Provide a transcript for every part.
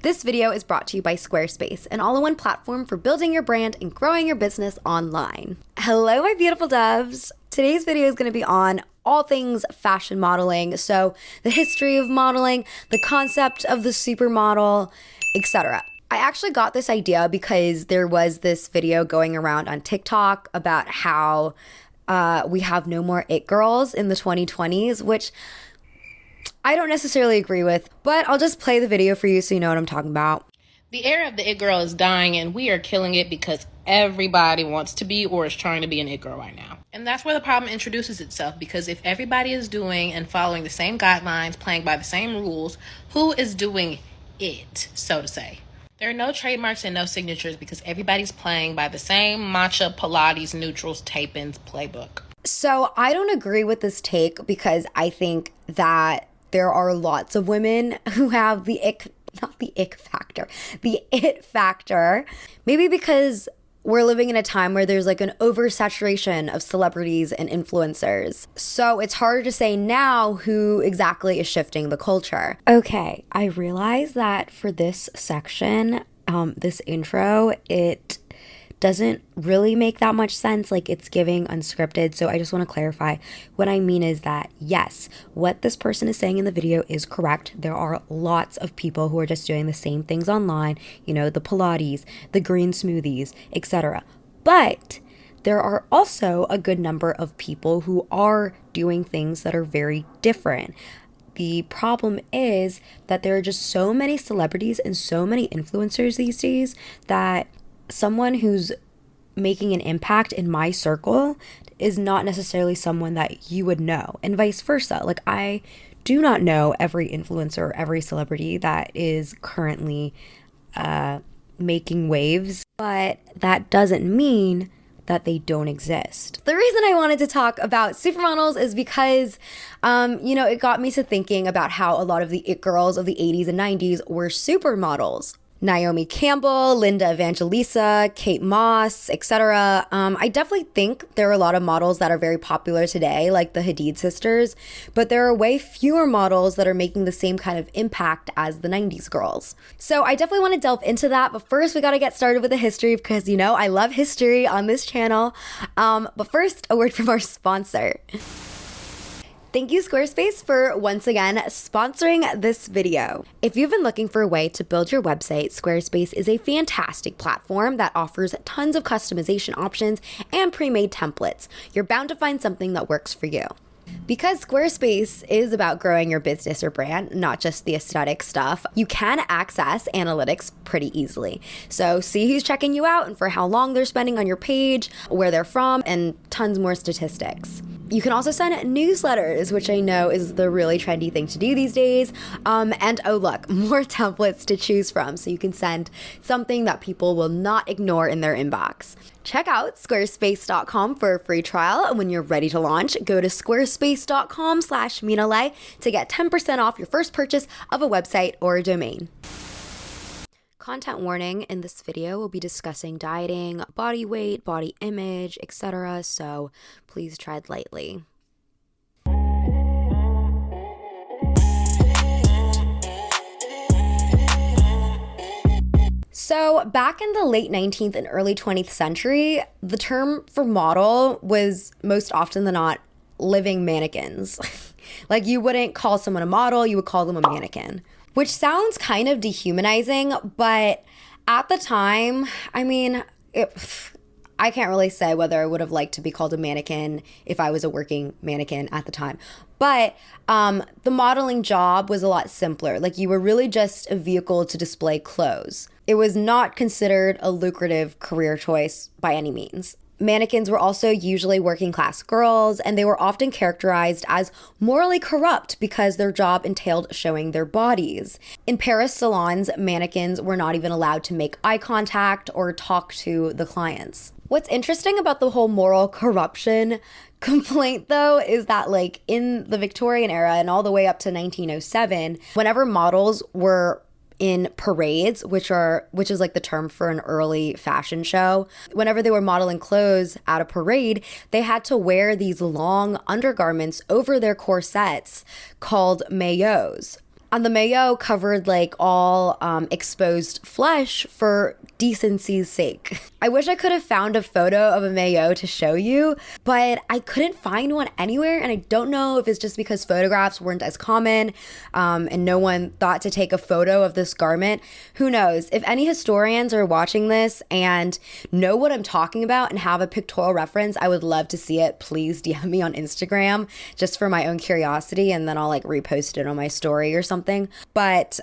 This video is brought to you by Squarespace, an all-in-one platform for building your brand and growing your business online. Hello, my beautiful doves. Today's video is going to be on all things fashion modeling. So the history of modeling, the concept of the supermodel, etc. I actually got this idea because there was this video going around on TikTok about how we have no more it girls in the 2020s, which I don't necessarily agree with, but I'll just play the video for you so you know what I'm talking about. The era of the it girl is dying, and we are killing it because everybody wants to be or is trying to be an it girl right now. And that's where the problem introduces itself, because if everybody is doing and following the same guidelines, playing by the same rules, who is doing it, so to say? There are no trademarks and no signatures because everybody's playing by the same matcha, Pilates, neutrals, tape-ins playbook. So I don't agree with this take because I think that there are lots of women who have the it factor. Maybe because we're living in a time where there's like an oversaturation of celebrities and influencers. So it's harder to say now who exactly is shifting the culture. Okay, I realize that for this section, this intro, it doesn't really make that much sense. Like, it's giving unscripted. So I just want to clarify. What I mean is that, yes, what this person is saying in the video is correct. There are lots of people who are just doing the same things online, you know, the Pilates, the green smoothies, etc. But there are also a good number of people who are doing things that are very different. The problem is that there are just so many celebrities and so many influencers these days that someone who's making an impact in my circle is not necessarily someone that you would know, and vice versa. Like, I do not know every influencer or every celebrity that is currently making waves, but that doesn't mean that they don't exist. The reason I wanted to talk about supermodels is because, it got me to thinking about how a lot of the it girls of the 80s and 90s were supermodels. Naomi Campbell, Linda Evangelista, Kate Moss, etc. I definitely think there are a lot of models that are very popular today, like the Hadid sisters, but there are way fewer models that are making the same kind of impact as the 90s girls. So I definitely want to delve into that, but first we got to get started with the history because, I love history on this channel. But first, a word from our sponsor. Thank you, Squarespace, for once again sponsoring this video. If you've been looking for a way to build your website, Squarespace is a fantastic platform that offers tons of customization options and pre-made templates. You're bound to find something that works for you. Because Squarespace is about growing your business or brand, not just the aesthetic stuff, you can access analytics pretty easily. So see who's checking you out and for how long they're spending on your page, where they're from, and tons more statistics. You can also send newsletters, which I know is the really trendy thing to do these days. And oh look, more templates to choose from, so you can send something that people will not ignore in their inbox. Check out squarespace.com for a free trial, and when you're ready to launch, go to squarespace.com/Minalei to get 10% off your first purchase of a website or a domain. Content warning: in this video we'll be discussing dieting, body weight, body image, etc. So please tread lightly. So back in the late 19th and early 20th century, the term for model was most often than not living mannequins. Like, you wouldn't call someone a model, you would call them a mannequin. Which sounds kind of dehumanizing, but at the time, I can't really say whether I would have liked to be called a mannequin if I was a working mannequin at the time. But the modeling job was a lot simpler. Like, you were really just a vehicle to display clothes. It was not considered a lucrative career choice by any means. Mannequins were also usually working class girls, and they were often characterized as morally corrupt because their job entailed showing their bodies. In Paris salons, mannequins were not even allowed to make eye contact or talk to the clients. What's interesting about the whole moral corruption complaint, though, is that, like, in the Victorian era and all the way up to 1907, whenever models were in parades, which is like the term for an early fashion show. Whenever they were modeling clothes at a parade, they had to wear these long undergarments over their corsets called maillots. And the maillot covered like all exposed flesh for decency's sake. I wish I could have found a photo of a maillot to show you, but I couldn't find one anywhere. And I don't know if it's just because photographs weren't as common and no one thought to take a photo of this garment. Who knows? If any historians are watching this and know what I'm talking about and have a pictorial reference, I would love to see it. Please DM me on Instagram just for my own curiosity, and then I'll like repost it on my story or something. But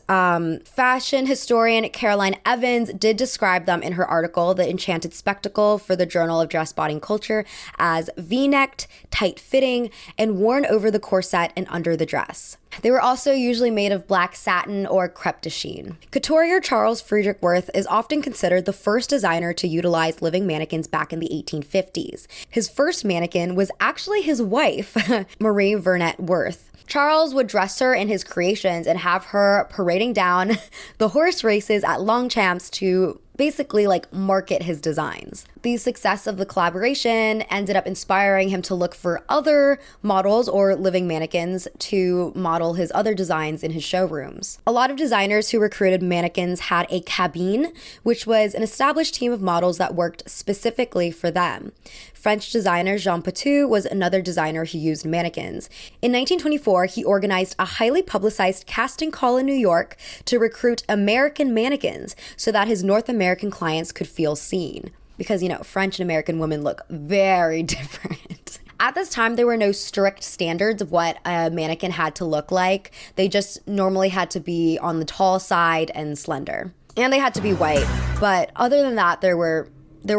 fashion historian Caroline Evans did describe them in her article, The Enchanted Spectacle, for the Journal of Dress, Body, and Culture as V-necked, tight-fitting, and worn over the corset and under the dress. They were also usually made of black satin or crepe de chine. Couturier Charles Friedrich Worth is often considered the first designer to utilize living mannequins back in the 1850s. His first mannequin was actually his wife, Marie Vernet Worth. Charles would dress her in his creations and have her parading down the horse races at Longchamps to basically like market his designs. The success of the collaboration ended up inspiring him to look for other models or living mannequins to model his other designs in his showrooms. A lot of designers who recruited mannequins had a cabine, which was an established team of models that worked specifically for them. French designer Jean Patou was another designer who used mannequins. In 1924, he organized a highly publicized casting call in New York to recruit American mannequins so that his North American clients could feel seen. Because, you know, French and American women look very different. At this time, there were no strict standards of what a mannequin had to look like. They just normally had to be on the tall side and slender. And they had to be white. But other than that, there were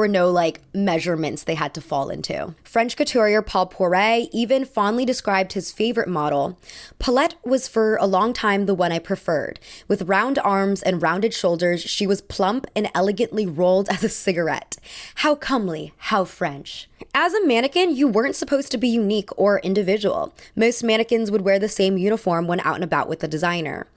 no like measurements they had to fall into. French couturier Paul Poiret even fondly described his favorite model. Paulette was for a long time the one I preferred. With round arms and rounded shoulders, she was plump and elegantly rolled as a cigarette. How comely, how French. As a mannequin, you weren't supposed to be unique or individual. Most mannequins would wear the same uniform when out and about with the designer.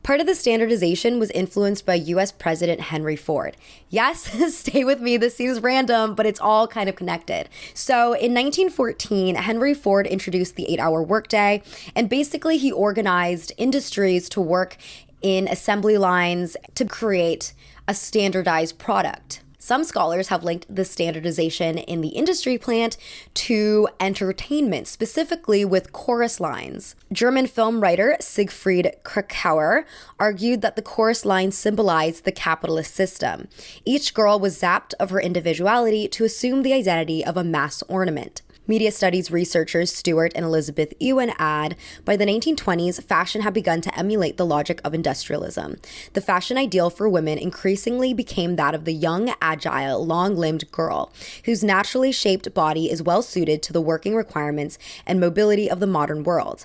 Part of the standardization was influenced by US President Henry Ford. Yes, stay with me, this seems random, but it's all kind of connected. So in 1914, Henry Ford introduced the 8-hour workday, and basically he organized industries to work in assembly lines to create a standardized product. Some scholars have linked the standardization in the industry plant to entertainment, specifically with chorus lines. German film writer Siegfried Kracauer argued that the chorus lines symbolized the capitalist system. Each girl was zapped of her individuality to assume the identity of a mass ornament. Media studies researchers Stuart and Elizabeth Ewan add, by the 1920s, fashion had begun to emulate the logic of industrialism. The fashion ideal for women increasingly became that of the young, agile, long-limbed girl, whose naturally shaped body is well suited to the working requirements and mobility of the modern world.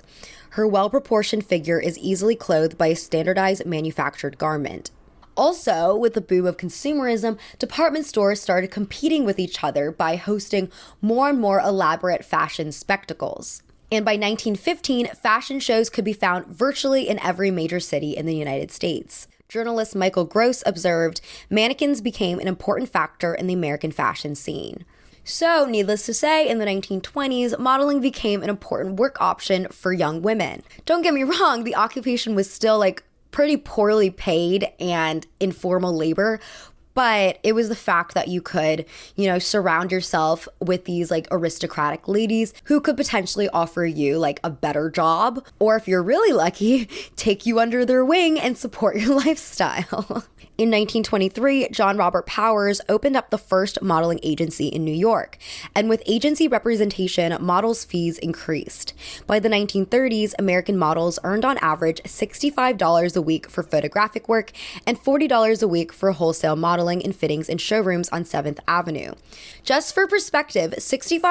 Her well-proportioned figure is easily clothed by a standardized manufactured garment. Also, with the boom of consumerism, department stores started competing with each other by hosting more and more elaborate fashion spectacles. And by 1915, fashion shows could be found virtually in every major city in the United States. Journalist Michael Gross observed, mannequins became an important factor in the American fashion scene. So, needless to say, in the 1920s, modeling became an important work option for young women. Don't get me wrong, the occupation was still pretty poorly paid and informal labor, but it was the fact that you could, surround yourself with these aristocratic ladies who could potentially offer you a better job, or if you're really lucky, take you under their wing and support your lifestyle. In 1923, John Robert Powers opened up the first modeling agency in New York, and with agency representation, models' fees increased. By the 1930s, American models earned on average $65 a week for photographic work and $40 a week for wholesale modeling and fittings in showrooms on 7th Avenue. Just for perspective, $65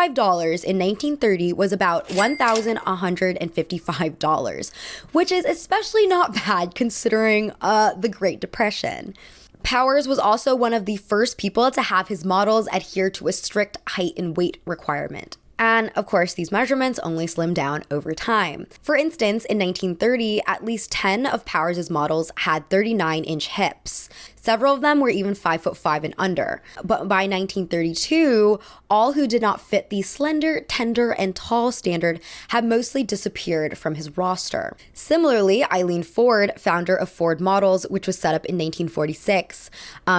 in 1930 was about $1,155, which is especially not bad considering the Great Depression. Powers was also one of the first people to have his models adhere to a strict height and weight requirement. And of course, these measurements only slimmed down over time. For instance, in 1930, at least 10 of Powers' models had 39-inch hips. Several of them were even 5'5" and under. But by 1932, all who did not fit the slender, tender, and tall standard had mostly disappeared from his roster. Similarly, Eileen Ford, founder of Ford Models, which was set up in 1946,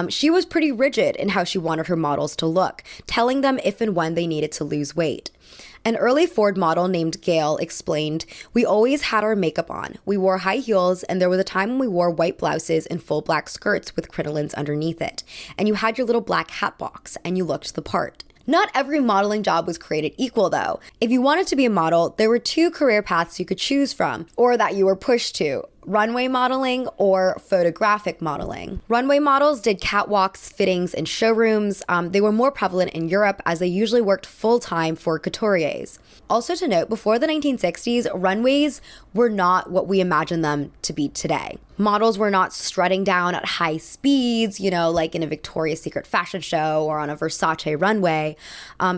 she was pretty rigid in how she wanted her models to look, telling them if and when they needed to lose weight. An early Ford model named Gail explained, "We always had our makeup on. We wore high heels, and there was a time when we wore white blouses and full black skirts with crinolines underneath it. And you had your little black hat box, and you looked the part." Not every modeling job was created equal, though. If you wanted to be a model, there were two career paths you could choose from, or that you were pushed to: runway modeling or photographic modeling. Runway models did catwalks, fittings, and showrooms. They were more prevalent in Europe as they usually worked full-time for couturiers. Also to note, before the 1960s, runways were not what we imagine them to be today. Models were not strutting down at high speeds, like in a Victoria's Secret fashion show or on a Versace runway.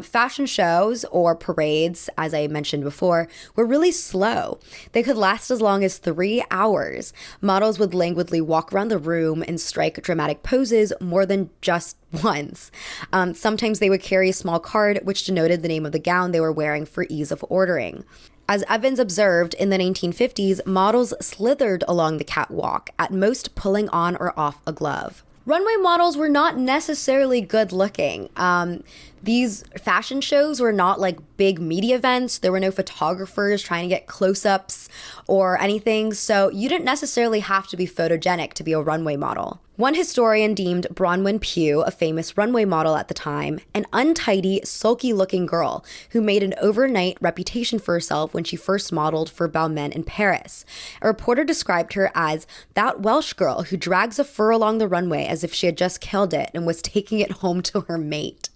Fashion shows or parades, as I mentioned before, were really slow. They could last as long as 3 hours. Models would languidly walk around the room and strike dramatic poses more than just once. Sometimes they would carry a small card which denoted the name of the gown they were wearing for ease of ordering. As Evans observed, in the 1950s, models slithered along the catwalk, at most pulling on or off a glove. Runway models were not necessarily good looking. These fashion shows were not like big media events. There were no photographers trying to get close-ups or anything, so you didn't necessarily have to be photogenic to be a runway model. One historian deemed Bronwyn Pugh, a famous runway model at the time, an untidy, sulky-looking girl who made an overnight reputation for herself when she first modeled for Balmain in Paris. A reporter described her as that Welsh girl who drags a fur along the runway as if she had just killed it and was taking it home to her mate.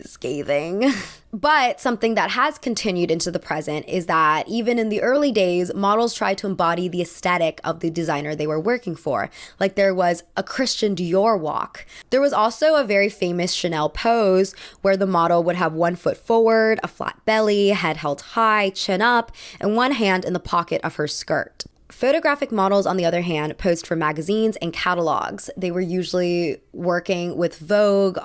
Scathing. But something that has continued into the present is that even in the early days, models tried to embody the aesthetic of the designer they were working for. Like there was a Christian Dior walk. There was also a very famous Chanel pose where the model would have one foot forward, a flat belly, head held high, chin up, and one hand in the pocket of her skirt. Photographic models, on the other hand, posed for magazines and catalogs. They were usually working with Vogue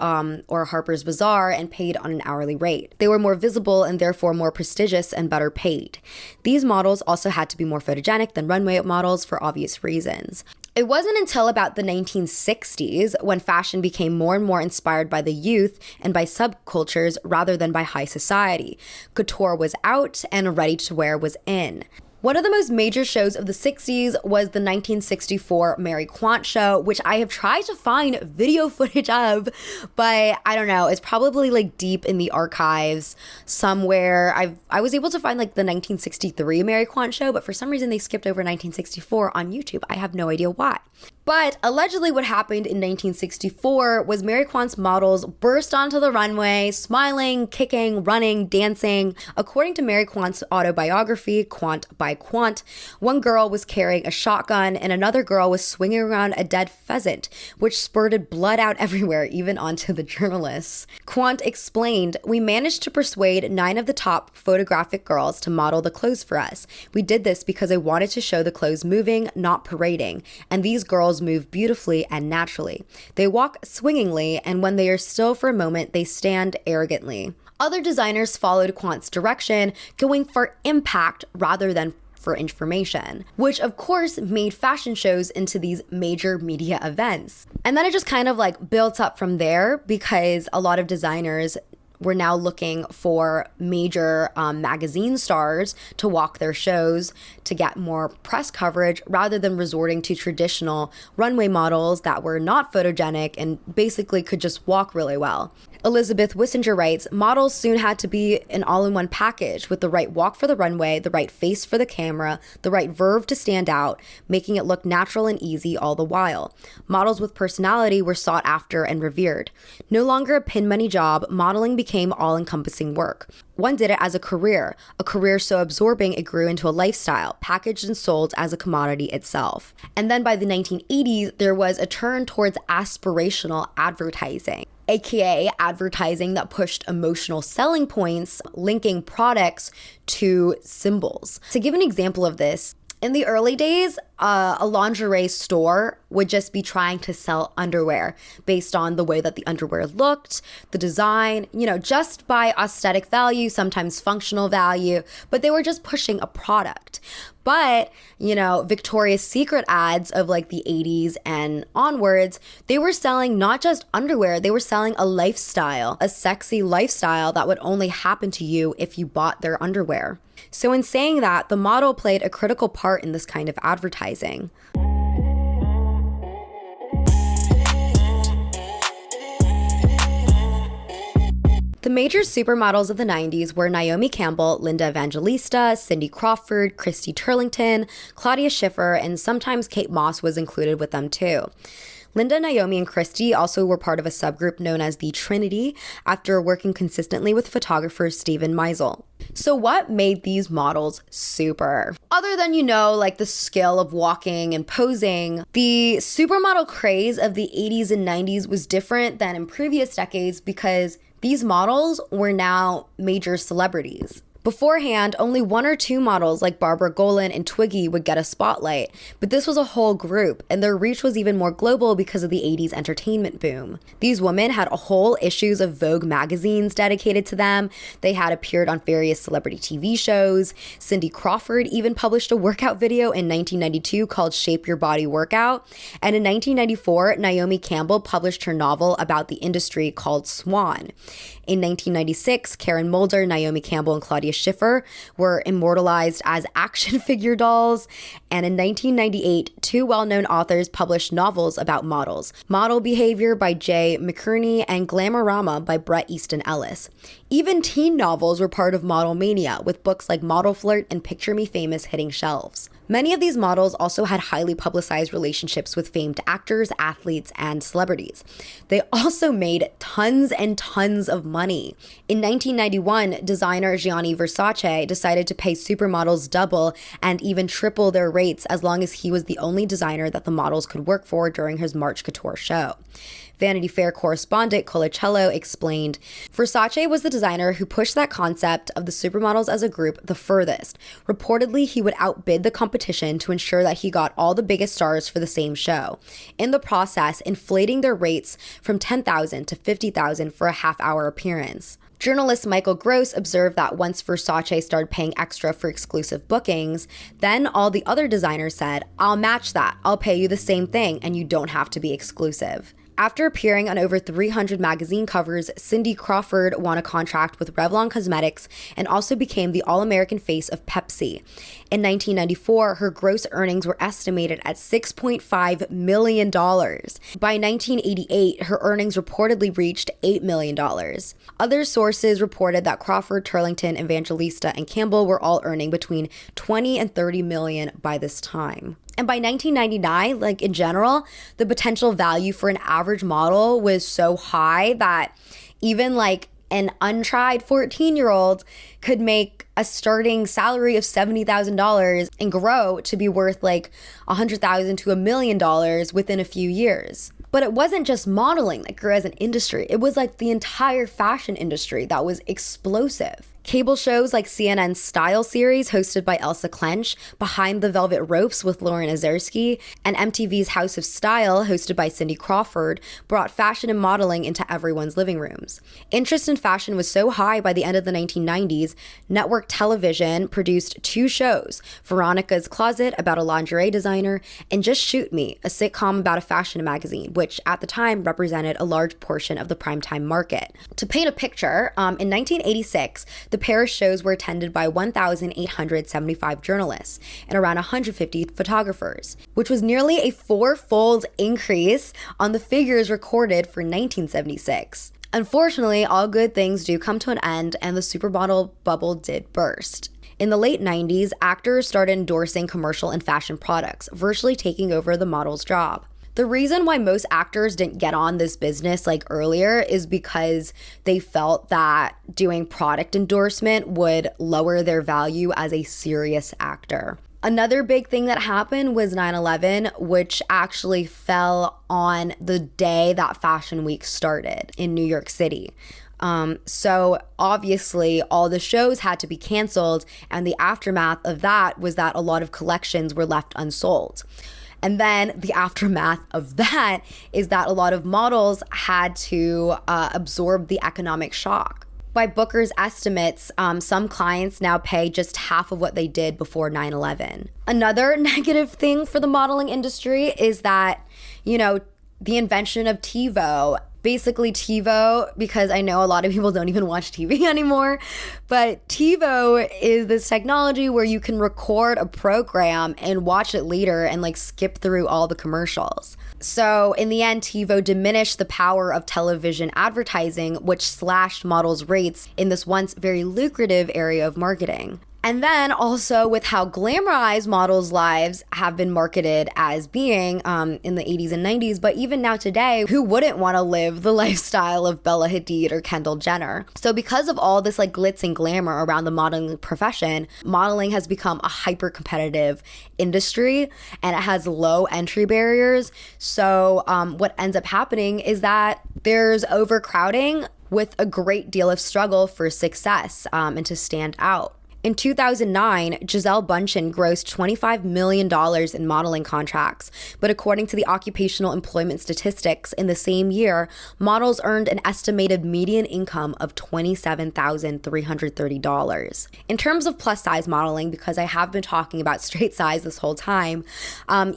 or Harper's Bazaar and paid on an hourly rate. They were more visible and therefore more prestigious and better paid. These models also had to be more photogenic than runway models for obvious reasons. It wasn't until about the 1960s when fashion became more and more inspired by the youth and by subcultures rather than by high society. Couture was out and ready-to-wear was in. One of the most major shows of the 60s was the 1964 Mary Quant show, which I have tried to find video footage of, but I don't know, it's probably like deep in the archives somewhere. I was able to find like the 1963 Mary Quant show, but for some reason they skipped over 1964 on YouTube. I have no idea why. But allegedly what happened in 1964 was Mary Quant's models burst onto the runway, smiling, kicking, running, dancing. According to Mary Quant's autobiography, Quant by Quant, one girl was carrying a shotgun and another girl was swinging around a dead pheasant, which spurted blood out everywhere, even onto the journalists. Quant explained, "We managed to persuade 9 of the top photographic girls to model the clothes for us. We did this because I wanted to show the clothes moving, not parading, and these girls move beautifully and naturally. They walk swingingly, and when they are still for a moment, they stand arrogantly." Other designers followed Quant's direction, going for impact rather than for information, which of course made fashion shows into these major media events. And then it just kind of like built up from there because a lot of designers were now looking for major magazine stars to walk their shows to get more press coverage rather than resorting to traditional runway models that were not photogenic and basically could just walk really well. Elizabeth Wissinger writes, "Models soon had to be an all-in-one package with the right walk for the runway, the right face for the camera, the right verve to stand out, making it look natural and easy all the while. Models with personality were sought after and revered. No longer a pin money job, modeling became all-encompassing work. One did it as a career so absorbing it grew into a lifestyle, packaged and sold as a commodity itself." And then by the 1980s, there was a turn towards aspirational advertising. aka advertising that pushed emotional selling points, linking products to symbols. To give an example of this, in the early days, a lingerie store would just be trying to sell underwear based on the way that the underwear looked, the design, just by aesthetic value, sometimes functional value, but they were just pushing a product. But, Victoria's Secret ads of like the 80s and onwards, they were selling not just underwear, they were selling a lifestyle, a sexy lifestyle that would only happen to you if you bought their underwear. So in saying that, the model played a critical part in this kind of advertising. The major supermodels of the 90s were Naomi Campbell, Linda Evangelista, Cindy Crawford, Christy Turlington, Claudia Schiffer, and sometimes Kate Moss was included with them too. Linda, Naomi, and Christy also were part of a subgroup known as the Trinity after working consistently with photographer Steven Meisel. So what made these models super? Other than, like the skill of walking and posing, the supermodel craze of the 80s and 90s was different than in previous decades because these models were now major celebrities. Beforehand, only one or two models like Barbara Golan and Twiggy would get a spotlight, but this was a whole group, and their reach was even more global because of the 80s entertainment boom. These women had whole issues of Vogue magazines dedicated to them. They had appeared on various celebrity TV shows. Cindy Crawford even published a workout video in 1992 called Shape Your Body Workout, and in 1994, Naomi Campbell published her novel about the industry called Swan. In 1996, Karen Mulder, Naomi Campbell, and Claudia Schiffer were immortalized as action figure dolls. And in 1998, two well-known authors published novels about models, Model Behavior by Jay McCurney and Glamorama by Bret Easton Ellis. Even teen novels were part of model mania, with books like Model Flirt and Picture Me Famous hitting shelves. Many of these models also had highly publicized relationships with famed actors, athletes, and celebrities. They also made tons and tons of money. In 1991, designer Gianni Versace decided to pay supermodels double and even triple their rates as long as he was the only designer that the models could work for during his March Couture show. Vanity Fair correspondent Colacello explained, Versace was the designer who pushed that concept of the supermodels as a group the furthest. Reportedly, he would outbid the competition to ensure that he got all the biggest stars for the same show, in the process inflating their rates from $10,000 to $50,000 for a half-hour appearance. Journalist Michael Gross observed that once Versace started paying extra for exclusive bookings, then all the other designers said, I'll match that, I'll pay you the same thing, and you don't have to be exclusive. After appearing on over 300 magazine covers, Cindy Crawford won a contract with Revlon Cosmetics and also became the all-American face of Pepsi. In 1994, her gross earnings were estimated at $6.5 million. By 1988, her earnings reportedly reached $8 million. Other sources reported that Crawford, Turlington, Evangelista, and Campbell were all earning between $20 and $30 million by this time. And by 1999, in general, the potential value for an average model was so high that even an untried 14-year-old could make a starting salary of $70,000 and grow to be worth $100,000 to $1 million within a few years. But it wasn't just modeling that grew as an industry. It was the entire fashion industry that was explosive. Cable shows like CNN's Style series, hosted by Elsa Clench, Behind the Velvet Ropes with Lauren Azersky, and MTV's House of Style, hosted by Cindy Crawford, brought fashion and modeling into everyone's living rooms. Interest in fashion was so high by the end of the 1990s, network television produced two shows, Veronica's Closet, about a lingerie designer, and Just Shoot Me, a sitcom about a fashion magazine, which at the time represented a large portion of the primetime market. To paint a picture, in 1986, the Paris shows were attended by 1,875 journalists and around 150 photographers, which was nearly a four-fold increase on the figures recorded for 1976. Unfortunately, all good things do come to an end, and the supermodel bubble did burst. In the late 90s, actors started endorsing commercial and fashion products, virtually taking over the model's job. The reason why most actors didn't get on this business earlier is because they felt that doing product endorsement would lower their value as a serious actor. Another big thing that happened was 9/11, which actually fell on the day that Fashion Week started in New York City. So obviously all the shows had to be canceled, and the aftermath of that was that a lot of collections were left unsold. And then the aftermath of that is that a lot of models had to absorb the economic shock. By Booker's estimates, some clients now pay just half of what they did before 9/11. Another negative thing for the modeling industry is that, the invention of TiVo. Basically TiVo, because I know a lot of people don't even watch TV anymore, but TiVo is this technology where you can record a program and watch it later and skip through all the commercials. So in the end, TiVo diminished the power of television advertising, which slashed models' rates in this once very lucrative area of marketing. And then also with how glamorized models' lives have been marketed as being in the 80s and 90s, but even now today, who wouldn't want to live the lifestyle of Bella Hadid or Kendall Jenner? So because of all this glitz and glamour around the modeling profession, modeling has become a hyper-competitive industry and it has low entry barriers. So what ends up happening is that there's overcrowding with a great deal of struggle for success and to stand out. In 2009, Gisele Bündchen grossed $25 million in modeling contracts, but according to the Occupational Employment Statistics, in the same year, models earned an estimated median income of $27,330. In terms of plus-size modeling, because I have been talking about straight size this whole time,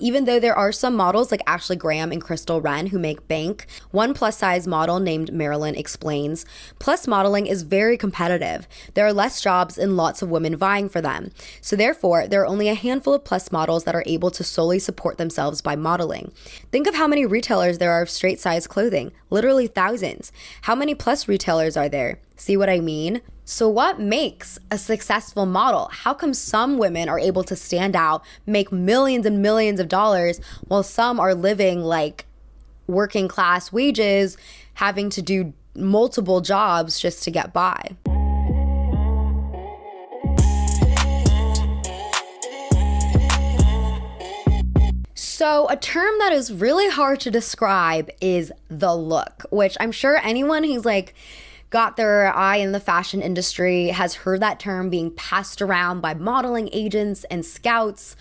even though there are some models like Ashley Graham and Crystal Ren who make bank, one plus-size model named Marilyn explains, plus modeling is very competitive. There are less jobs and lots of women vying for them. So therefore, there are only a handful of plus models that are able to solely support themselves by modeling. Think of how many retailers there are of straight size clothing, literally thousands. How many plus retailers are there? See what I mean? So what makes a successful model? How come some women are able to stand out, make millions and millions of dollars, while some are living working class wages, having to do multiple jobs just to get by? So a term that is really hard to describe is the look, which I'm sure anyone who's got their eye in the fashion industry has heard that term being passed around by modeling agents and scouts.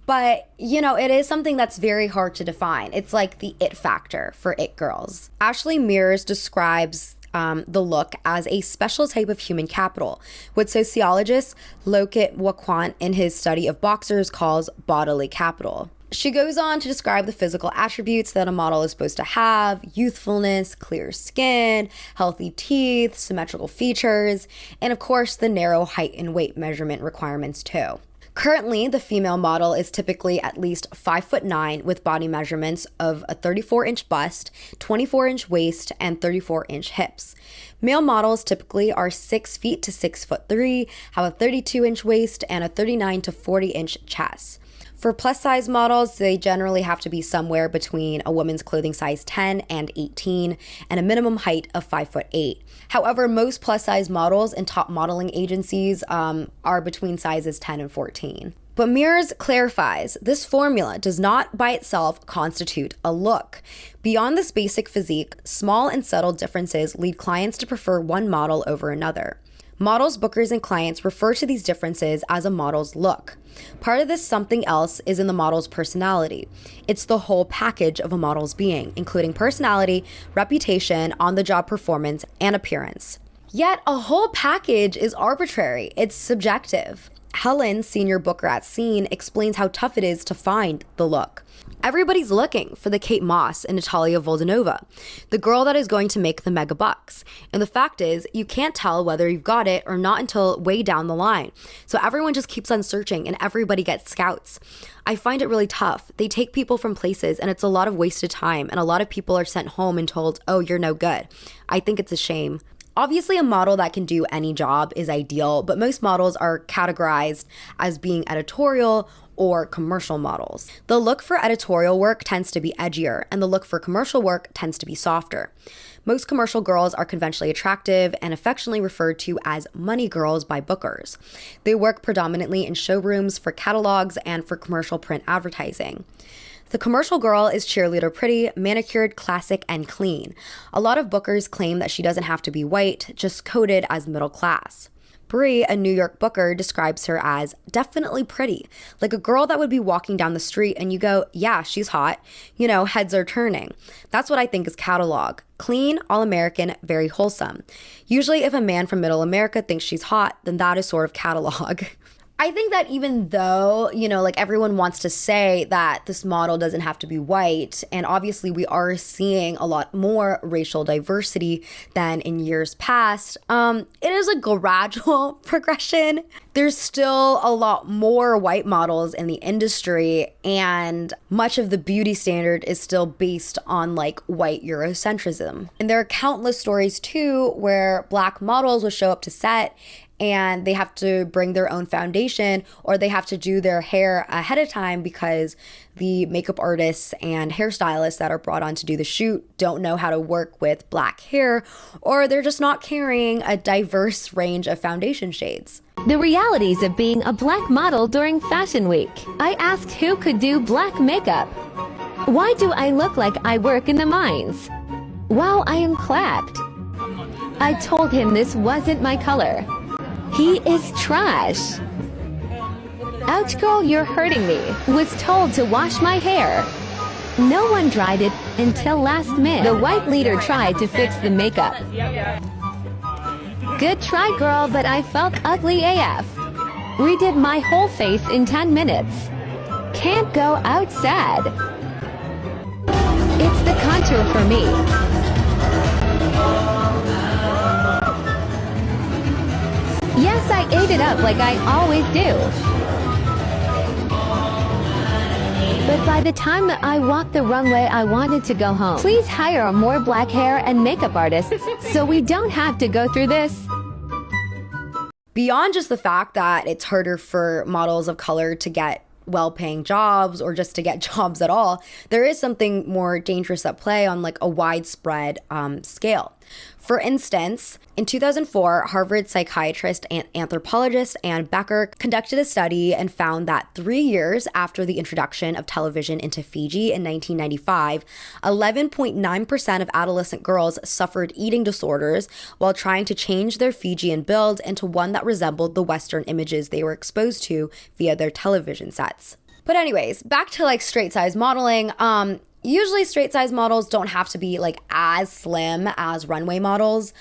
But, it is something that's very hard to define. It's like the it factor for it girls. Ashley Mears describes the look as a special type of human capital, what sociologist Lokit Waqant in his study of boxers calls bodily capital. She goes on to describe the physical attributes that a model is supposed to have: youthfulness, clear skin, healthy teeth, symmetrical features, and of course the narrow height and weight measurement requirements too. Currently, the female model is typically at least 5'9" with body measurements of a 34-inch bust, 24-inch waist, and 34-inch hips. Male models typically are 6 feet to 6'3", have a 32-inch waist, and a 39 to 40-inch chest. For plus-size models, they generally have to be somewhere between a woman's clothing size 10 and 18 and a minimum height of 5'8". However, most plus-size models in top modeling agencies are between sizes 10 and 14. But Mears clarifies, this formula does not by itself constitute a look. Beyond this basic physique, small and subtle differences lead clients to prefer one model over another. Models, bookers, and clients refer to these differences as a model's look. Part of this something else is in the model's personality. It's the whole package of a model's being, including personality, reputation, on-the-job performance, and appearance. Yet, a whole package is arbitrary. It's subjective. Helen, senior booker at Scene, explains how tough it is to find the look. Everybody's looking for the Kate Moss and Natalia Voldanova, the girl that is going to make the mega bucks. And the fact is, you can't tell whether you've got it or not until way down the line. So everyone just keeps on searching and everybody gets scouts. I find it really tough. They take people from places and it's a lot of wasted time, and a lot of people are sent home and told, oh, you're no good. I think it's a shame. Obviously, a model that can do any job is ideal, but most models are categorized as being editorial or commercial models. The look for editorial work tends to be edgier, and the look for commercial work tends to be softer. Most commercial girls are conventionally attractive and affectionately referred to as money girls by bookers. They work predominantly in showrooms for catalogs and for commercial print advertising. The commercial girl is cheerleader pretty, manicured, classic, and clean. A lot of bookers claim that she doesn't have to be white, just coded as middle class. Brie, a New York booker, describes her as definitely pretty, like a girl that would be walking down the street and you go, yeah, she's hot. You know, heads are turning. That's what I think is catalog. Clean, all-American, very wholesome. Usually if a man from middle America thinks she's hot, then that is sort of catalog. I think that even though, like everyone wants to say that this model doesn't have to be white, and obviously we are seeing a lot more racial diversity than in years past, it is a gradual progression. There's still a lot more white models in the industry, and much of the beauty standard is still based on like white Eurocentrism. And there are countless stories too where Black models will show up to set and they have to bring their own foundation or they have to do their hair ahead of time because the makeup artists and hairstylists that are brought on to do the shoot don't know how to work with Black hair, or they're just not carrying a diverse range of foundation shades. The realities of being a Black model during Fashion Week. I asked who could do Black makeup. Why do I look like I work in the mines? Wow, I am clapped. I told him this wasn't my color. He is trash. Ouch girl, you're hurting me. Was told to wash my hair. No one dried it until last minute. The white leader tried to fix the makeup. Good try girl, but I felt ugly AF. Redid my whole face in 10 minutes. Can't go out sad. It's the contour for me. Yes, I ate it up like I always do. But by the time that I walked the runway, I wanted to go home. Please hire more Black hair and makeup artists so we don't have to go through this. Beyond just the fact that it's harder for models of color to get well-paying jobs or just to get jobs at all, there is something more dangerous at play on like a widespread scale. For instance, in 2004, Harvard psychiatrist and anthropologist Ann Becker conducted a study and found that 3 years after the introduction of television into Fiji in 1995, 11.9% of adolescent girls suffered eating disorders while trying to change their Fijian build into one that resembled the Western images they were exposed to via their television sets. But anyways, back to like straight size modeling. Usually straight size models don't have to be like as slim as runway models.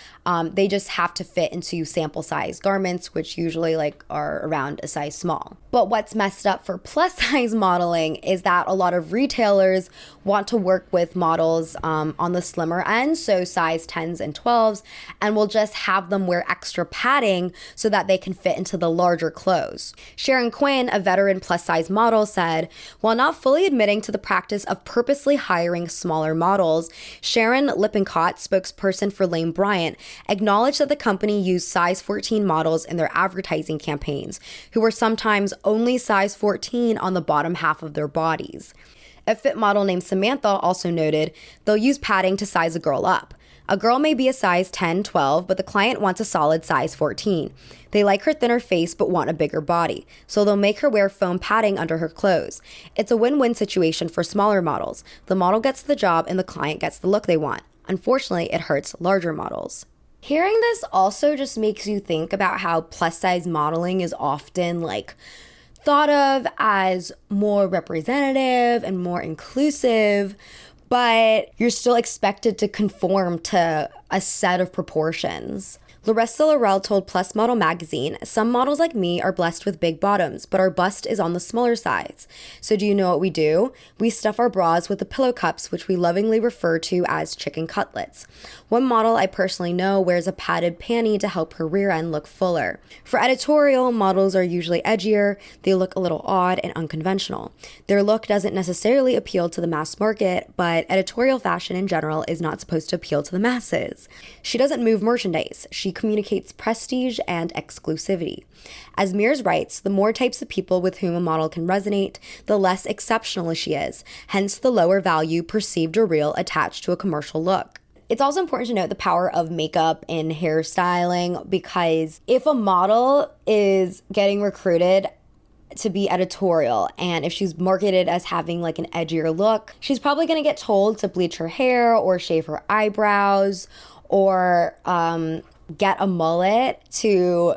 They just have to fit into sample size garments, which usually like are around a size small. But what's messed up for plus size modeling is that a lot of retailers want to work with models on the slimmer end, so size 10s and 12s, and will just have them wear extra padding so that they can fit into the larger clothes. Sharon Quinn, a veteran plus size model, said, while not fully admitting to the practice of purposely hiring smaller models, Sharon Lippincott, spokesperson for Lane Bryant, acknowledged that the company used size 14 models in their advertising campaigns, who were sometimes only size 14 on the bottom half of their bodies. A fit model named Samantha also noted they'll use padding to size a girl up. A girl may be a size 10, 12, but the client wants a solid size 14. They like her thinner face but want a bigger body, so they'll make her wear foam padding under her clothes. It's a win-win situation for smaller models. The model gets the job and the client gets the look they want. Unfortunately, it hurts larger models. Hearing this also just makes you think about how plus-size modeling is often like thought of as more representative and more inclusive, but you're still expected to conform to a set of proportions. Larissa Laurel told Plus Model magazine, "Some models like me are blessed with big bottoms, but our bust is on the smaller size. So do you know what we do? We stuff our bras with the pillow cups, which we lovingly refer to as chicken cutlets. One model I personally know wears a padded panty to help her rear end look fuller. For editorial, models are usually edgier, they look a little odd and unconventional. Their look doesn't necessarily appeal to the mass market, but editorial fashion in general is not supposed to appeal to the masses. She doesn't move merchandise. She communicates prestige and exclusivity. As Mears writes, the more types of people with whom a model can resonate, the less exceptional she is, hence the lower value, perceived or real, attached to a commercial look." It's also important to note the power of makeup in hairstyling, because if a model is getting recruited to be editorial and if she's marketed as having like an edgier look, she's probably going to get told to bleach her hair or shave her eyebrows or get a mullet to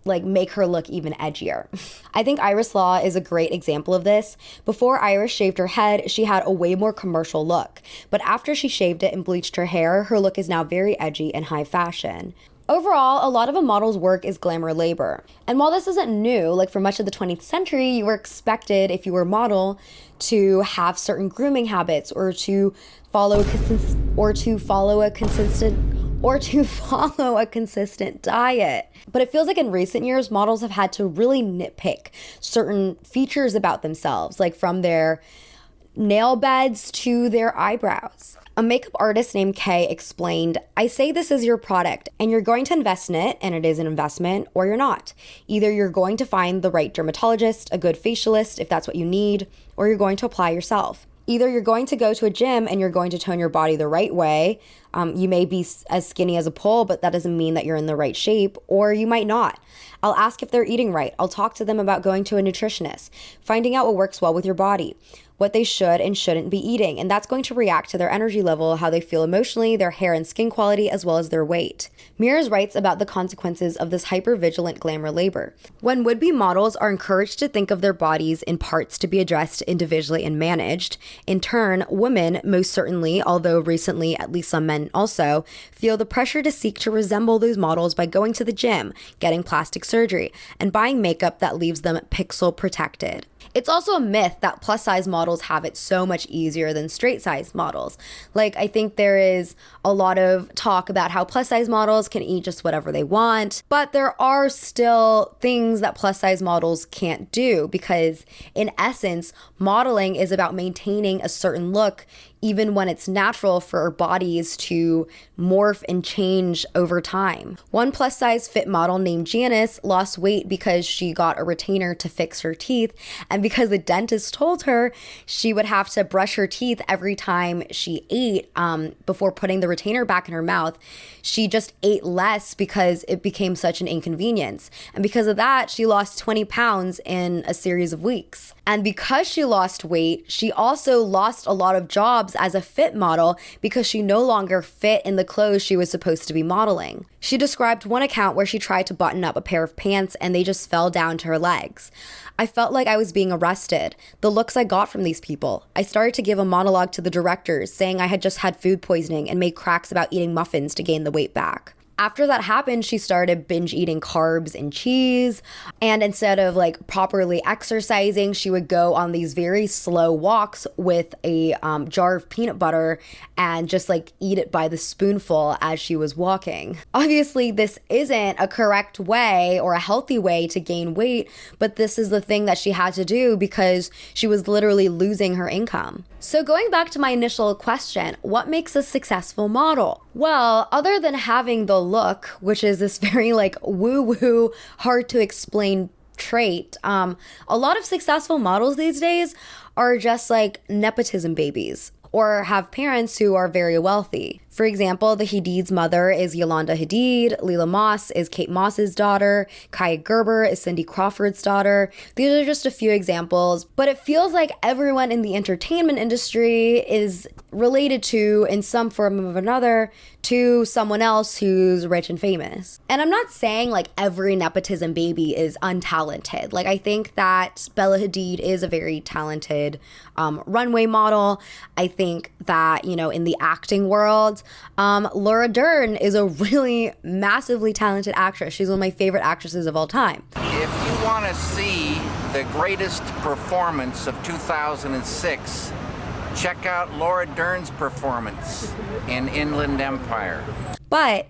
like make her look even edgier. I think Iris Law is a great example of this. Before Iris shaved her head, she had a way more commercial look. But after she shaved it and bleached her hair, her look is now very edgy and high fashion. Overall, a lot of a model's work is glamour labor. And while this isn't new, like for much of the 20th century, you were expected, if you were a model, to have certain grooming habits or to follow a consistent diet. But it feels like in recent years, models have had to really nitpick certain features about themselves, like from their nail beds to their eyebrows. A makeup artist named Kay explained, "I say this is your product and you're going to invest in it, and it is an investment, or you're not. Either you're going to find the right dermatologist, a good facialist if that's what you need, or you're going to apply yourself. Either you're going to go to a gym and you're going to tone your body the right way. You may be as skinny as a pole, but that doesn't mean that you're in the right shape, or you might not. I'll ask if they're eating right. I'll talk to them about going to a nutritionist, finding out what works well with your body, what they should and shouldn't be eating, and that's going to react to their energy level, how they feel emotionally, their hair and skin quality, as well as their weight." Mears writes about the consequences of this hyper-vigilant glamour labor. "When would-be models are encouraged to think of their bodies in parts to be addressed individually and managed, in turn, women, most certainly, although recently at least some men also, feel the pressure to seek to resemble those models by going to the gym, getting plastic surgery, and buying makeup that leaves them pixel protected. It's also a myth that plus-size models have it so much easier than straight-size models. Like, I think there is a lot of talk about how plus-size models can eat just whatever they want, but there are still things that plus-size models can't do, because in essence, modeling is about maintaining a certain look even when it's natural for our bodies to morph and change over time. One plus-size fit model named Janice lost weight because she got a retainer to fix her teeth, and because the dentist told her she would have to brush her teeth every time she ate before putting the retainer back in her mouth, she just ate less because it became such an inconvenience. And because of that, she lost 20 pounds in a series of weeks. And because she lost weight, she also lost a lot of jobs as a fit model because she no longer fit in the clothes she was supposed to be modeling. She described one account where she tried to button up a pair of pants and they just fell down to her legs. "I felt like I was being arrested. The looks I got from these people. I started to give a monologue to the directors saying I had just had food poisoning and made cracks about eating muffins to gain the weight back." After that happened, she started binge eating carbs and cheese. And instead of like properly exercising, she would go on these very slow walks with a jar of peanut butter and just like eat it by the spoonful as she was walking. Obviously, this isn't a correct way or a healthy way to gain weight, but this is the thing that she had to do because she was literally losing her income. So going back to my initial question, what makes a successful model? Well, other than having the look, which is this very like woo-woo, hard to explain trait, a lot of successful models these days are just like nepotism babies or have parents who are very wealthy. For example, the Hadid's mother is Yolanda Hadid, Leela Moss is Kate Moss's daughter, Kaya Gerber is Cindy Crawford's daughter. These are just a few examples, but it feels like everyone in the entertainment industry is related to, in some form or another, to someone else who's rich and famous. And I'm not saying like every nepotism baby is untalented. Like I think that Bella Hadid is a very talented runway model. I think that, you know, in the acting world, world. Laura Dern is a really massively talented actress. She's one of my favorite actresses of all time. If you want to see the greatest performance of 2006, check out Laura Dern's performance in Inland Empire. But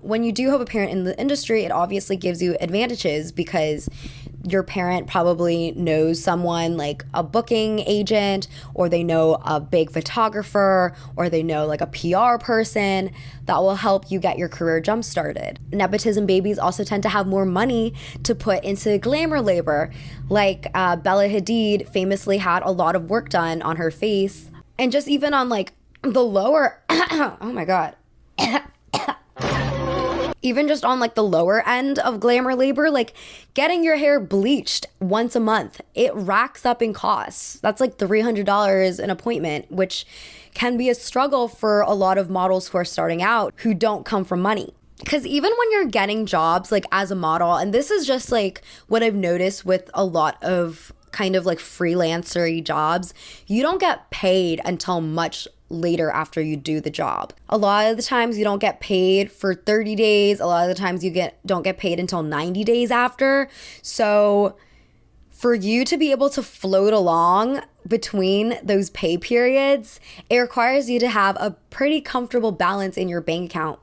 when you do have a parent in the industry, it obviously gives you advantages because your parent probably knows someone like a booking agent, or they know a big photographer, or they know like a PR person that will help you get your career jump started. Nepotism babies also tend to have more money to put into glamour labor. Like Bella Hadid famously had a lot of work done on her face, and just even on like the lower, oh my God. Even just on like the lower end of glamour labor, like getting your hair bleached once a month, it racks up in costs. That's like $300 an appointment, which can be a struggle for a lot of models who are starting out who don't come from money. Because even when you're getting jobs like as a model, and this is just like what I've noticed with a lot of kind of like freelancer-y jobs, you don't get paid until much later after you do the job. A lot of the times you don't get paid for 30 days. A lot of the times you don't get paid until 90 days after. So for you to be able to float along between those pay periods, it requires you to have a pretty comfortable balance in your bank account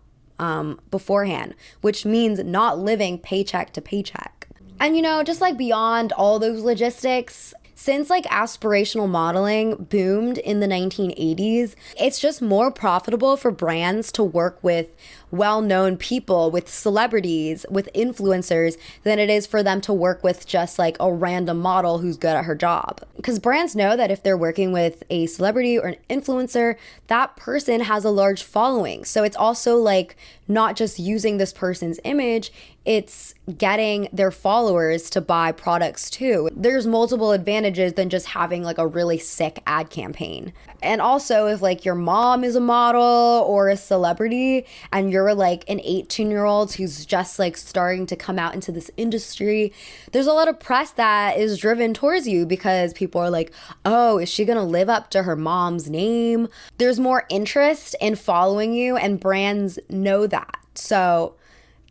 beforehand, which means not living paycheck to paycheck. And you know, just like beyond all those logistics, since like aspirational modeling boomed in the 1980s, it's just more profitable for brands to work with well-known people, with celebrities, with influencers, than it is for them to work with just like a random model who's good at her job. Because brands know that if they're working with a celebrity or an influencer, that person has a large following. So it's also like not just using this person's image, it's getting their followers to buy products too. There's multiple advantages than just having like a really sick ad campaign. And also if like your mom is a model or a celebrity and you're like an 18-year-old who's just like starting to come out into this industry, there's a lot of press that is driven towards you because people are like, oh, is she gonna live up to her mom's name? There's more interest in following you, and brands know that. So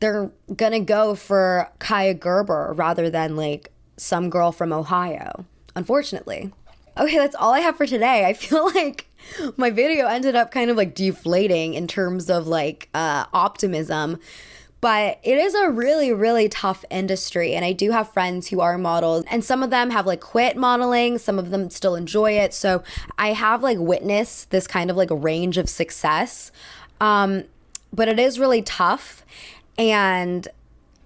they're gonna go for Kaya Gerber rather than like some girl from Ohio, unfortunately. Okay, that's all I have for today. I feel like my video ended up kind of like deflating in terms of like optimism, but it is a really, really tough industry. And I do have friends who are models, and some of them have like quit modeling, some of them still enjoy it. So I have like witnessed this kind of like range of success, but it is really tough. And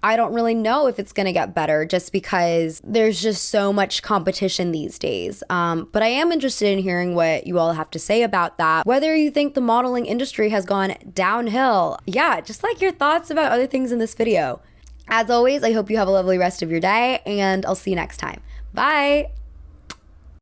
I don't really know if it's going to get better just because there's just so much competition these days. But I am interested in hearing what you all have to say about that. Whether you think the modeling industry has gone downhill. Yeah, just like your thoughts about other things in this video. As always, I hope you have a lovely rest of your day, and I'll see you next time. Bye.